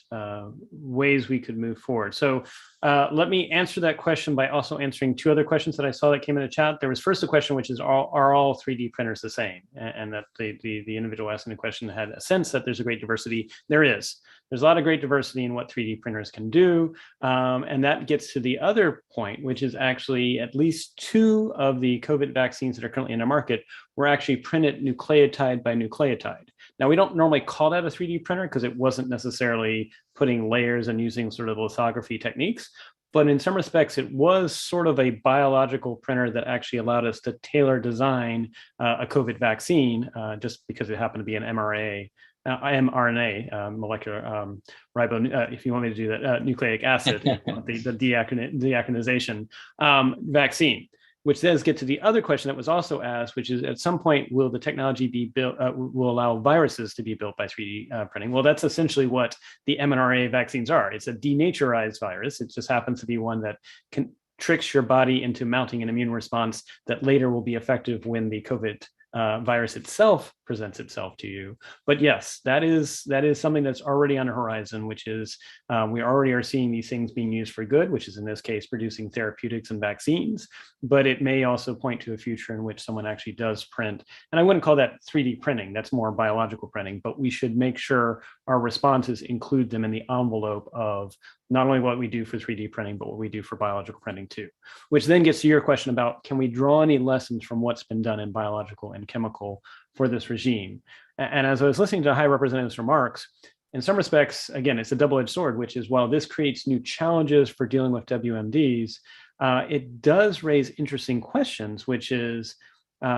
ways we could move forward. So let me answer that question by also answering two other questions that I saw that came in the chat. There was first a question, which is, are all 3D printers the same? And that the individual asking the question had a sense that there's a great diversity. There is. There's a lot of great diversity in what 3D printers can do. And that gets to the other point, which is actually at least 2 of the COVID vaccines that are currently in the market were actually printed nucleotide by nucleotide. Now, we don't normally call that a 3D printer because it wasn't necessarily putting layers and using sort of lithography techniques. But in some respects, it was sort of a biological printer that actually allowed us to tailor design a COVID vaccine just because it happened to be an mRNA, molecular if you want me to do that, nucleic acid, the deacronization vaccine, which does get to the other question that was also asked, which is at some point, will the technology be built, will allow viruses to be built by 3D printing? Well, that's essentially what the mRNA vaccines are. It's a denaturized virus. It just happens to be one that tricks your body into mounting an immune response that later will be effective when the COVID virus itself presents itself to you. But yes, that is something that's already on the horizon, which is we already are seeing these things being used for good, which is in this case producing therapeutics and vaccines. But it may also point to a future in which someone actually does print. And I wouldn't call that 3D printing, that's more biological printing, but we should make sure our responses include them in the envelope of not only what we do for 3D printing, but what we do for biological printing too. Which then gets to your question about, can we draw any lessons from what's been done in biological and chemical for this regime? And as I was listening to High Representative's remarks, in some respects, again, it's a double-edged sword, which is while this creates new challenges for dealing with WMDs, it does raise interesting questions, which is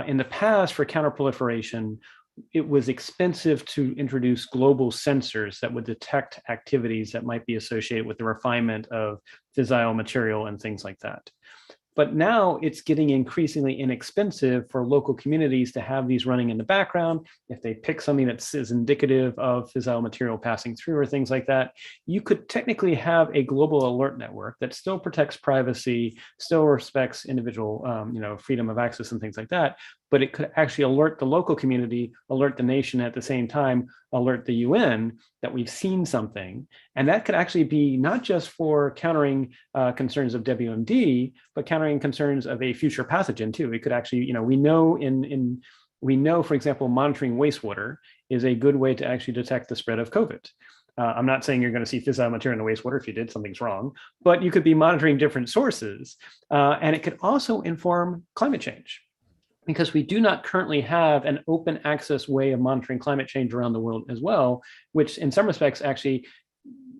in the past for counterproliferation, it was expensive to introduce global sensors that would detect activities that might be associated with the refinement of fissile material and things like that. But now it's getting increasingly inexpensive for local communities to have these running in the background. If they pick something that is indicative of fissile material passing through or things like that, you could technically have a global alert network that still protects privacy, still respects individual freedom of access and things like that, but it could actually alert the local community, alert the nation at the same time, alert the UN that we've seen something. And that could actually be not just for countering concerns of WMD, but countering concerns of a future pathogen too. It could actually, we know, for example, monitoring wastewater is a good way to actually detect the spread of COVID. I'm not saying you're going to see fissile material in the wastewater. If you did, something's wrong. But you could be monitoring different sources. And it could also inform climate change, because we do not currently have an open access way of monitoring climate change around the world as well, which in some respects actually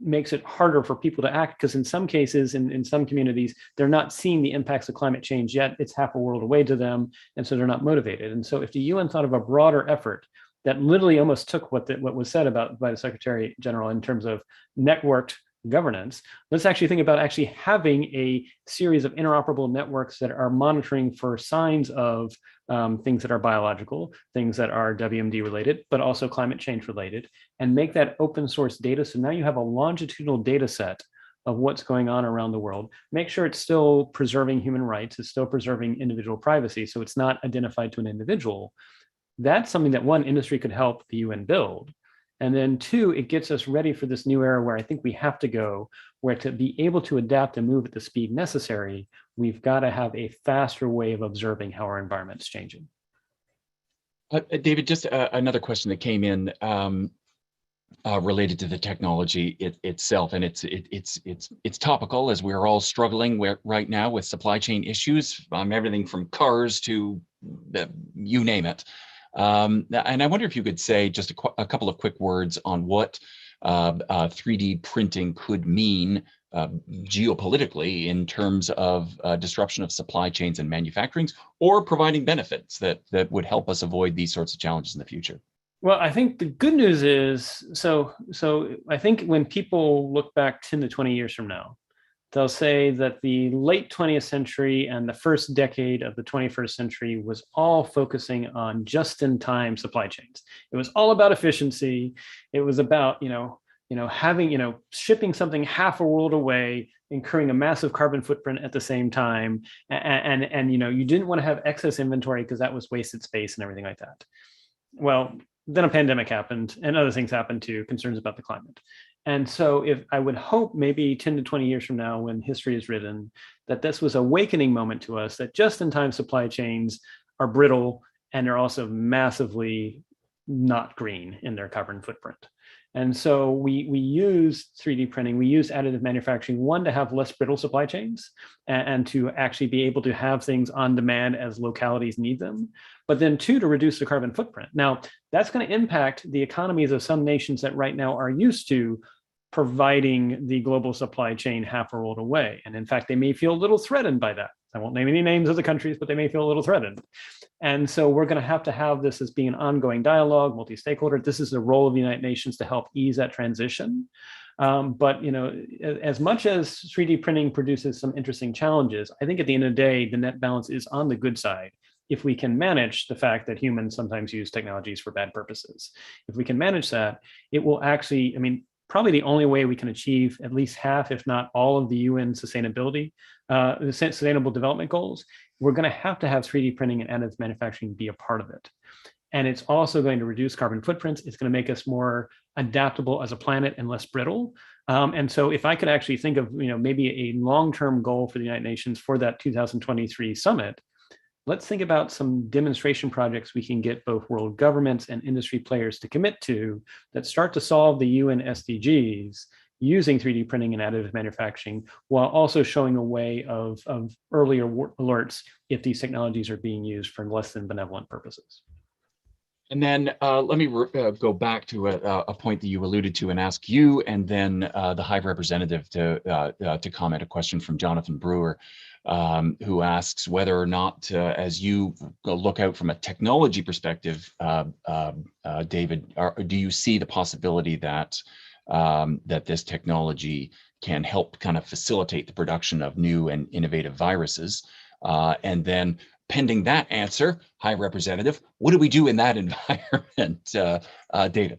makes it harder for people to act, because in some cases, in some communities, they're not seeing the impacts of climate change yet. It's half a world away to them, and so they're not motivated. And so if the UN thought of a broader effort that literally almost took what was said by the Secretary General in terms of networked governance, let's actually think about actually having a series of interoperable networks that are monitoring for signs of things that are biological, things that are WMD related, but also climate change related, and make that open source data. So now you have a longitudinal data set of what's going on around the world. Make sure it's still preserving human rights, it's still preserving individual privacy, so it's not identified to an individual. That's something that one, industry could help the UN build. And then two, it gets us ready for this new era where I think we have to go, where to be able to adapt and move at the speed necessary, we've got to have a faster way of observing how our environment's changing. David, just another question that came in related to the technology itself, and it's topical as we're all struggling right now with supply chain issues, everything from cars to you name it. And I wonder if you could say just a couple of quick words on what 3D printing could mean geopolitically in terms of disruption of supply chains and manufacturing, or providing benefits that would help us avoid these sorts of challenges in the future. Well, I think the good news is, so I think when people look back 10 to 20 years from now, they'll say that the late 20th century and the first decade of the 21st century was all focusing on just-in-time supply chains. It was all about efficiency. It was about, having, shipping something half a world away, incurring a massive carbon footprint at the same time. And you didn't want to have excess inventory because that was wasted space and everything like that. Well, then a pandemic happened and other things happened too, concerns about the climate. And so if I would hope maybe 10 to 20 years from now, when history is written, that this was an awakening moment to us, that just-in-time supply chains are brittle and they're also massively not green in their carbon footprint. And so we use 3D printing, we use additive manufacturing, one, to have less brittle supply chains and to actually be able to have things on demand as localities need them. But then two, to reduce the carbon footprint. Now, that's going to impact the economies of some nations that right now are used to providing the global supply chain half a world away. And in fact, they may feel a little threatened by that. I won't name any names of the countries, but they may feel a little threatened. And so we're going to have this as being an ongoing dialogue, multi-stakeholder. This is the role of the United Nations to help ease that transition. But as much as 3D printing produces some interesting challenges, I think at the end of the day, the net balance is on the good side. If we can manage the fact that humans sometimes use technologies for bad purposes, if we can manage that, it will actually, probably the only way we can achieve at least half, if not all, of the UN sustainable development goals, we're going to have 3D printing and additive manufacturing be a part of it. And it's also going to reduce carbon footprints. It's going to make us more adaptable as a planet and less brittle. And so if I could actually think of, maybe a long-term goal for the United Nations for that 2023 summit, let's think about some demonstration projects we can get both world governments and industry players to commit to that start to solve the UN SDGs using 3D printing and additive manufacturing, while also showing a way of earlier alerts if these technologies are being used for less than benevolent purposes. And then let me go back to a point that you alluded to and ask you, and then the High Representative to comment. A question from Jonathan Brewer, who asks whether or not, as you look out from a technology perspective, David, do you see the possibility that that this technology can help kind of facilitate the production of new and innovative viruses? And then, pending that answer, High Representative, what do we do in that environment, David?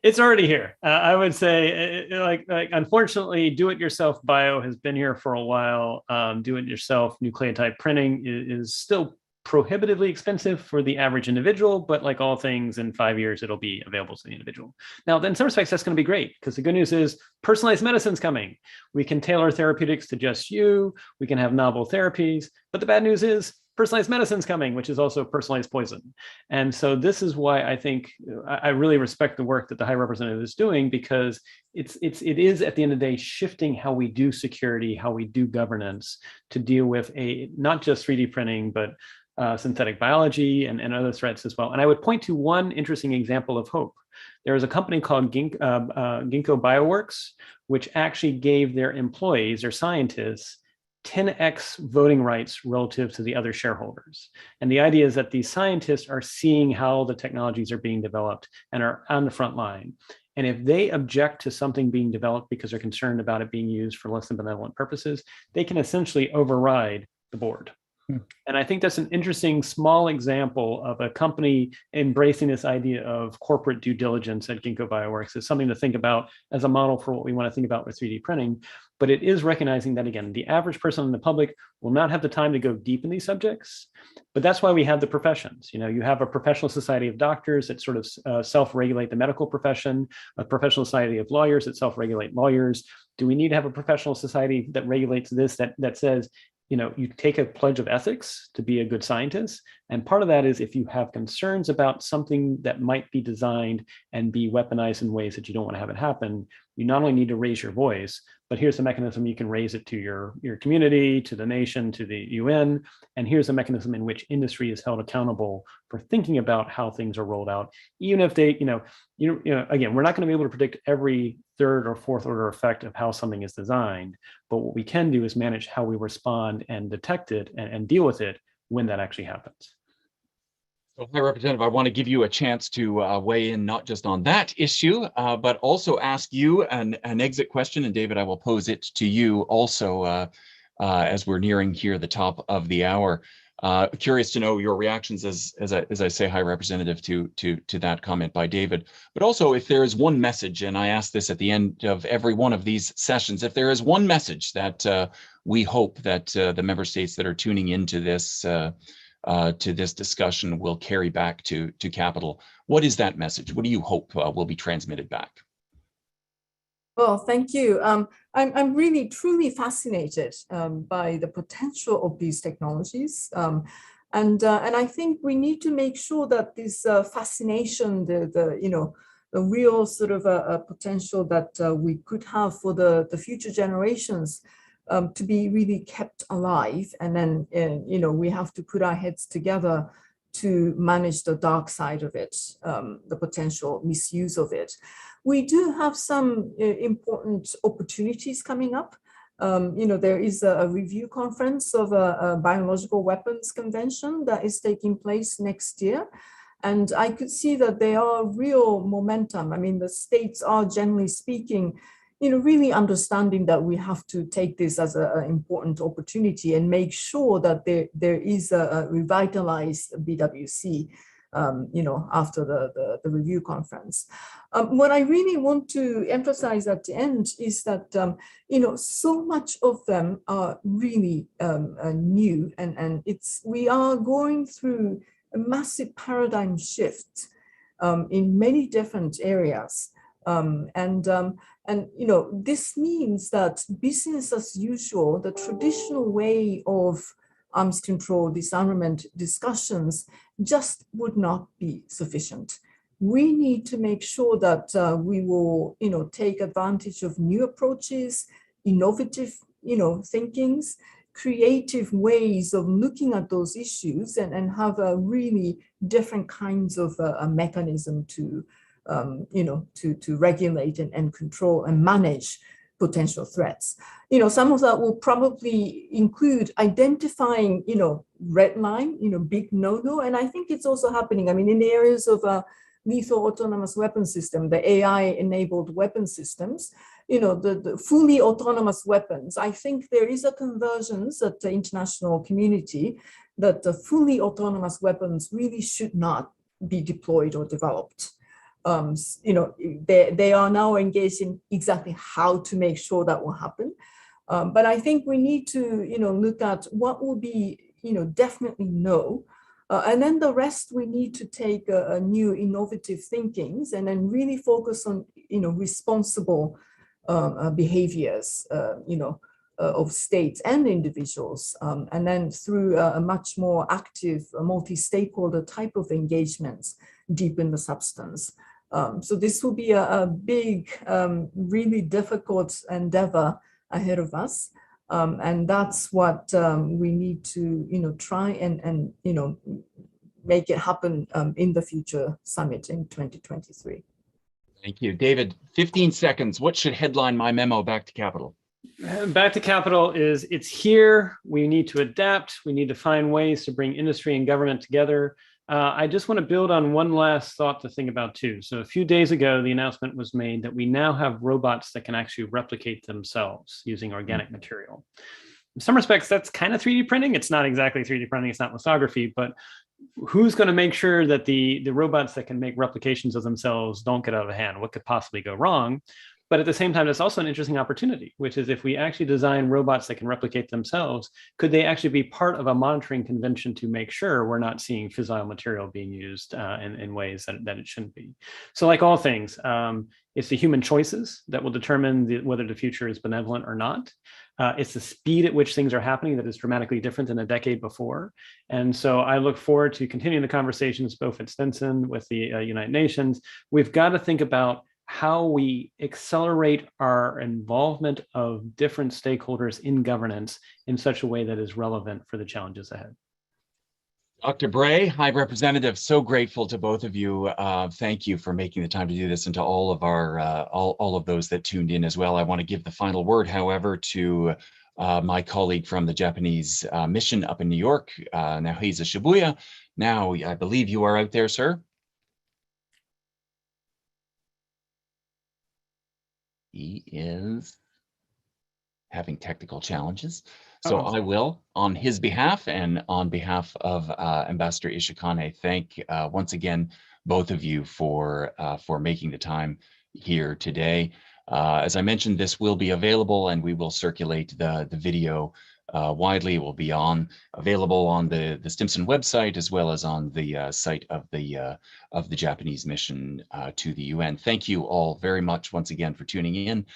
It's already here. I would say, unfortunately, do-it-yourself bio has been here for a while. Do-it-yourself nucleotide printing is still prohibitively expensive for the average individual, but like all things, in 5 years, it'll be available to the individual. Now, in some respects, that's going to be great, because the good news is personalized medicine's coming. We can tailor therapeutics to just you. We can have novel therapies. But the bad news is personalized medicine's coming, which is also personalized poison. And so this is why I think I really respect the work that the High Representative is doing, because it is at the end of the day shifting how we do security, how we do governance, to deal with not just 3D printing, but synthetic biology and other threats as well. And I would point to one interesting example of hope. There is a company called Ginkgo Bioworks, which actually gave their employees, their scientists, 10x voting rights relative to the other shareholders. And the idea is that these scientists are seeing how the technologies are being developed and are on the front line. And if they object to something being developed because they're concerned about it being used for less than benevolent purposes, they can essentially override the board. And I think that's an interesting small example of a company embracing this idea of corporate due diligence at Ginkgo Bioworks. It's something to think about as a model for what we want to think about with 3D printing. But it is recognizing that, again, the average person in the public will not have the time to go deep in these subjects. But that's why we have the professions. You have a professional society of doctors that sort of self-regulate the medical profession, a professional society of lawyers that self-regulate lawyers. Do we need to have a professional society that regulates this, that says, you take a pledge of ethics to be a good scientist. And part of that is if you have concerns about something that might be designed and be weaponized in ways that you don't want to have it happen, you not only need to raise your voice, but here's a mechanism you can raise it to your community, to the nation, to the UN. And here's a mechanism in which industry is held accountable for thinking about how things are rolled out. Even if they, again, we're not going to be able to predict every third or fourth order effect of how something is designed. But what we can do is manage how we respond and detect it and deal with it when that actually happens. So, High Representative, I want to give you a chance to weigh in not just on that issue, but also ask you an exit question. And David, I will pose it to you also as we're nearing here the top of the hour. Curious to know your reactions as I say, High Representative, to that comment by David. But also, if there is one message, and I ask this at the end of every one of these sessions, if there is one message that we hope that the member states that are tuning into this discussion will carry back to Capitol, what is that message? What do you hope will be transmitted back? Well, thank you. I'm really truly fascinated by the potential of these technologies, and I think we need to make sure that this fascination, the real sort of a potential that we could have for the future generations, to be really kept alive, and then we have to put our heads together to manage the dark side of it, the potential misuse of it. We do have some important opportunities coming up. There is a review conference of a biological weapons convention that is taking place next year. And I could see that there are real momentum. I mean, the states are generally speaking, really understanding that we have to take this as an important opportunity and make sure that there is a revitalized BWC, after the review conference. What I really want to emphasize at the end is that, so much of them are really new, and we are going through a massive paradigm shift in many different areas. And you know, this means that business as usual, the traditional way of arms control, disarmament discussions just would not be sufficient. We need to make sure that we will, you know, take advantage of new approaches, innovative, you know, thinkings, creative ways of looking at those issues, and have a really different kinds of a mechanism to, you know, to regulate and control and manage potential threats. You know, some of that will probably include identifying, you know, red line, you know, big no-no. And I think it's also happening. I mean, in the areas of lethal autonomous weapon system, the AI-enabled weapon systems, you know, the fully autonomous weapons, I think there is a convergence at the international community that the fully autonomous weapons really should not be deployed or developed. You know, they are now engaged in exactly how to make sure that will happen. But I think we need to, you know, look at what will be, you know, definitely no. And then the rest, we need to take a new innovative thinkings and then really focus on, you know, responsible behaviors, you know, of states and individuals. And then through a much more active multi-stakeholder type of engagements, deepen the substance. So this will be a big, really difficult endeavor ahead of us. And that's what we need to, you know, try and you know, make it happen in the future summit in 2023. Thank you. David, 15 seconds. What should headline my memo back to Capital? Back to Capital is it's here. We need to adapt. We need to find ways to bring industry and government together. I just want to build on one last thought to think about too. So a few days ago, the announcement was made that we now have robots that can actually replicate themselves using organic material. In some respects, that's kind of 3D printing. It's not exactly 3D printing. It's not lithography, but who's going to make sure that the robots that can make replications of themselves don't get out of hand? What could possibly go wrong? But at the same time, that's also an interesting opportunity, which is if we actually design robots that can replicate themselves, could they actually be part of a monitoring convention to make sure we're not seeing fissile material being used in ways that it shouldn't be? So like all things, it's the human choices that will determine whether the future is benevolent or not. It's the speed at which things are happening that is dramatically different than a decade before. And so I look forward to continuing the conversations both at Stinson with the United Nations. We've got to think about how we accelerate our involvement of different stakeholders in governance in such a way that is relevant for the challenges ahead. Dr. Bray, High Representative, so grateful to both of you. Thank you for making the time to do this, and to all of our all of those that tuned in as well. I want to give the final word, however, to my colleague from the Japanese mission up in New York, Naohisa Shibuya. Now, I believe you are out there, sir. He is having technical challenges. So I will, on his behalf and on behalf of Ambassador Ishikane, thank once again both of you for making the time here today. As I mentioned, this will be available, and we will circulate the video widely. It will be available on the Stimson website, as well as on the site of the Japanese mission to the UN. Thank you all very much once again for tuning in.